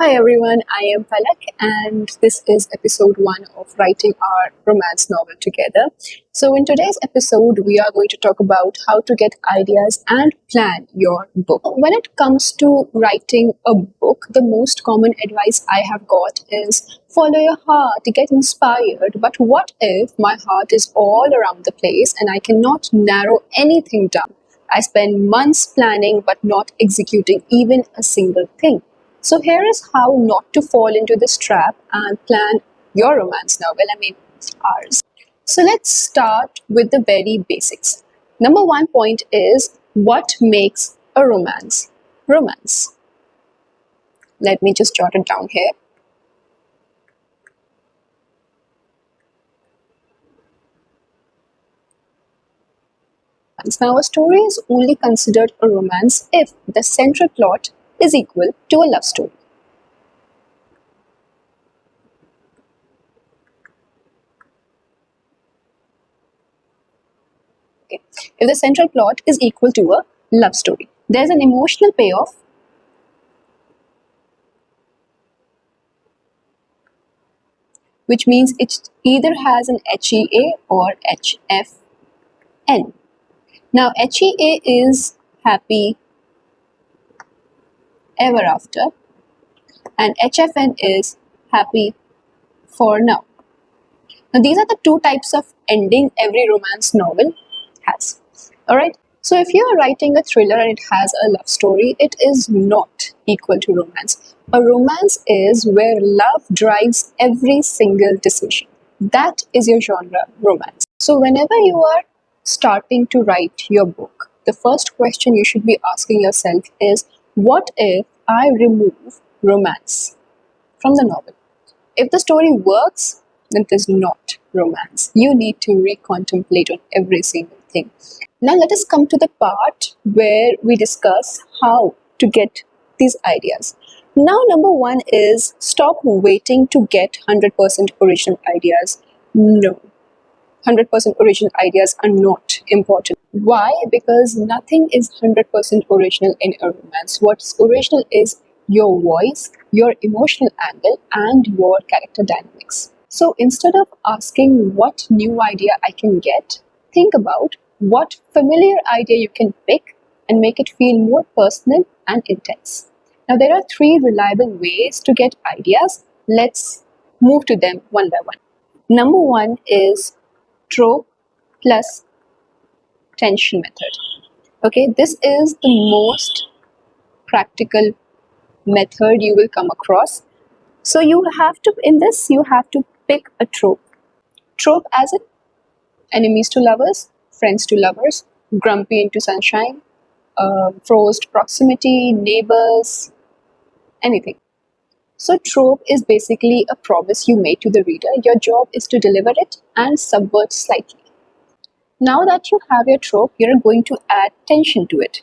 Hi everyone, I am Palak and this is episode 1 of writing our romance novel together. So, in today's episode, we are going to talk about how to get ideas and plan your book. When it comes to writing a book, the most common advice I have got is follow your heart, get inspired. But what if my heart is all around the place and I cannot narrow anything down? I spend months planning but not executing even a single thing. So here is how not to fall into this trap and plan your romance novel, ours. So let's start with the very basics. Number one point is what makes a romance? Romance. Let me just jot it down here. Now, a story is only considered a romance if the central plot is equal to a love story. Okay. If the central plot is equal to a love story, there's an emotional payoff, which means it either has an HEA or HFN. Now, HEA is happy ever after, and HFN is happy for now. Now, these are the two types of ending every romance novel has. Alright, so if you are writing a thriller and it has a love story, it is not equal to romance. A romance is where love drives every single decision. That is your genre, romance. So, whenever you are starting to write your book, the first question you should be asking yourself is what if I remove romance from the novel? If the story works, then it is not romance. You need to recontemplate on every single thing. Now, let us come to the part where we discuss how to get these ideas. Now, number one is stop waiting to get 100% original ideas. No, 100% original ideas are not important. Why? Because nothing is 100% original in a romance. What's original is your voice, your emotional angle, and your character dynamics. So instead of asking what new idea I can get, think about what familiar idea you can pick and make it feel more personal and intense. Now, there are three reliable ways to get ideas. Let's move to them one by one. Number one is trope plus tension method. Okay, this is the most practical method you will come across. So you have to, in this, you have to pick a trope. Trope as in enemies to lovers, friends to lovers, grumpy into sunshine, forced proximity, neighbors, anything. So trope is basically a promise you made to the reader. Your job is to deliver it and subvert slightly. Now that you have your trope, you're going to add tension to it.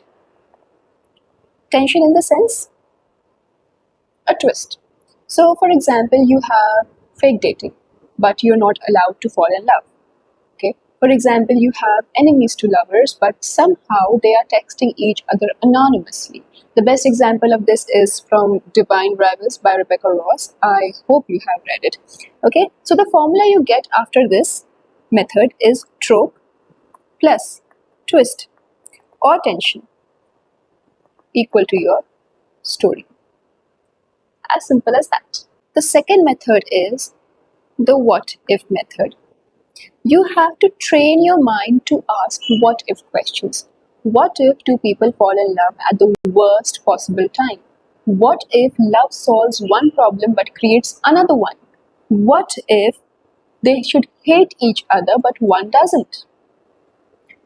Tension in the sense, a twist. So, for example, you have fake dating, but you're not allowed to fall in love. Okay. For example, you have enemies to lovers, but somehow they are texting each other anonymously. The best example of this is from Divine Rivals by Rebecca Ross. I hope you have read it. Okay. So, the formula you get after this method is trope plus twist or tension equal to your story. As simple as that. The second method is the what if method. You have to train your mind to ask what if questions. What if two people fall in love at the worst possible time? What if love solves one problem but creates another one? What if they should hate each other but one doesn't?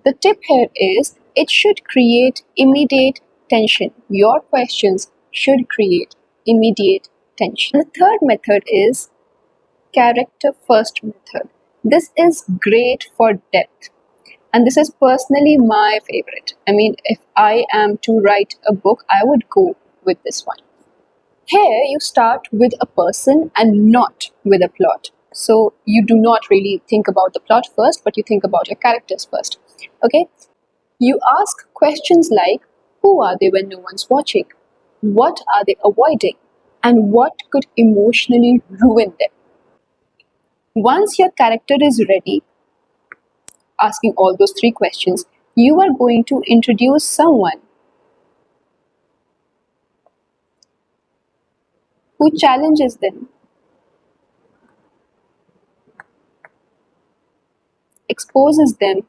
The tip here is it should create immediate tension. Your questions should create immediate tension. The third method is character first method. This is great for depth, and this is personally my favorite. I mean, if I am to write a book, I would go with this one. Here, you start with a person and not with a plot. So, you do not really think about the plot first, but you think about your characters first. Okay? You ask questions like who are they when no one's watching? What are they avoiding? and what could emotionally ruin them. Once your character is ready, asking all those three questions, you are going to introduce someone who challenges them, exposes them,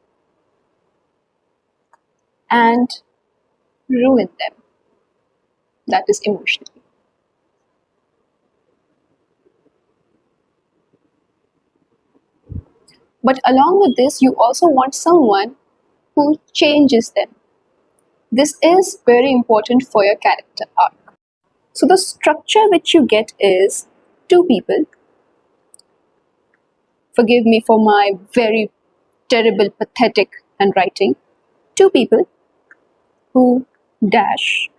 and ruin them. That is emotionally. But along with this, you also want someone who changes them. This is very important for your character arc. So the structure which you get is two people. Forgive me for my very terrible, pathetic handwriting. Two people who dash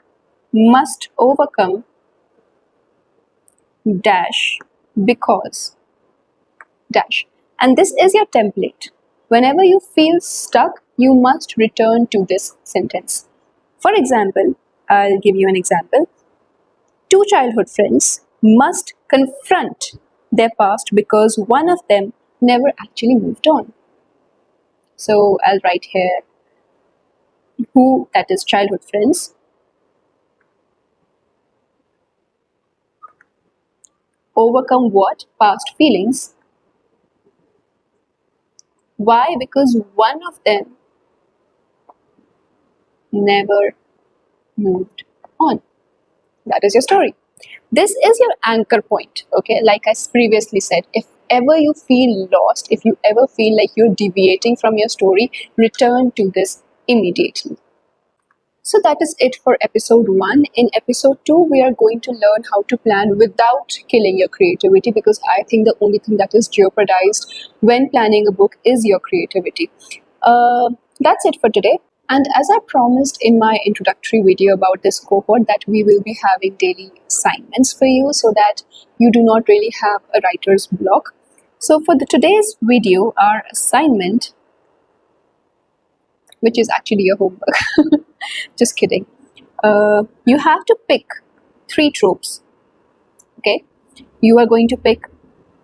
must overcome dash because dash. And this is your template. Whenever you feel stuck, you must return to this sentence. For example, I'll give you an example. Two childhood friends must confront their past because one of them never actually moved on. So I'll write here who, that is childhood friends, overcome what? Past feelings. Why? Because one of them never moved on. That is your story. This is your anchor point, okay? Like I previously said, if ever you feel lost, if you ever feel like you're deviating from your story, return to this immediately. So that is it for episode 1. In episode 2, we are going to learn how to plan without killing your creativity, because I think the only thing that is jeopardized when planning a book is your creativity. That's it for today. And as I promised in my introductory video about this cohort, that we will be having daily assignments for you so that you do not really have a writer's block. So for today's video, our assignment, which is actually a homework, just kidding. You have to pick 3 tropes, okay? You are going to pick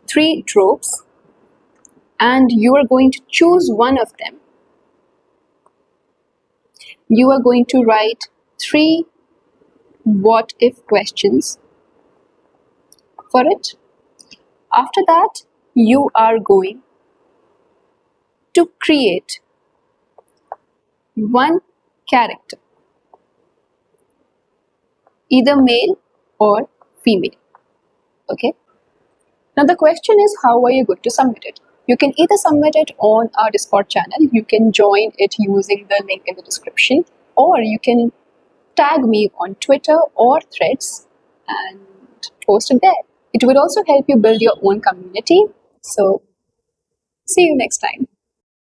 3 tropes and you are going to choose one of them. You are going to write 3 what if questions for it. After that, you are going to create one character, either male or female, okay? Now the question is, how are you going to submit it? You can either submit it on our Discord channel, you can join it using the link in the description, or you can tag me on Twitter or Threads and post it there. It will also help you build your own community. So see you next time.